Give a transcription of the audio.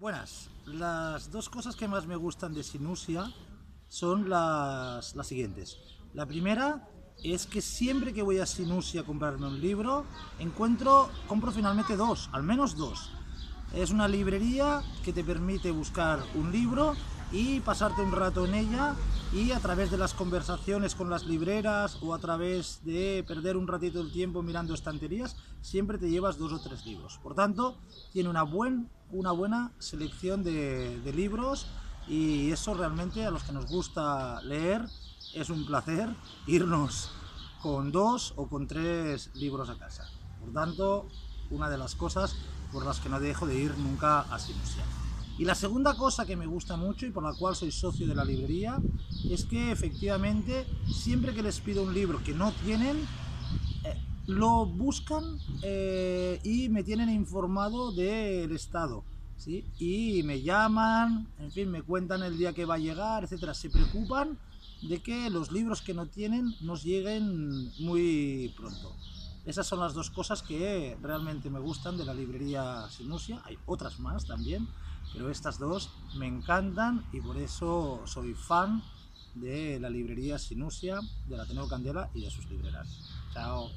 Buenas, las dos cosas que más me gustan de Sinusia son las siguientes. La primera es que siempre que voy a Sinusia a comprarme un libro, compro finalmente dos, al menos dos. Es una librería que te permite buscar un libro y pasarte un rato en ella, y a través de las conversaciones con las libreras o a través de perder un ratito del tiempo mirando estanterías, siempre te llevas dos o tres libros. Por tanto, tiene una buena selección de libros, y eso realmente a los que nos gusta leer es un placer irnos con dos o con tres libros a casa. Por tanto, una de las cosas por las que no dejo de ir nunca a Sinusia. Y la segunda cosa que me gusta mucho y por la cual soy socio de la librería es que efectivamente siempre que les pido un libro que no tienen, lo buscan y me tienen informado del estado, ¿sí? Y me llaman, en fin, me cuentan el día que va a llegar, etcétera. Se preocupan de que los libros que no tienen nos lleguen muy pronto. Esas son las dos cosas que realmente me gustan de la librería Sinusia. Hay otras más también, pero estas dos me encantan y por eso soy fan de la librería Sinusia, del Ateneo Candela y de sus libreras. Chao.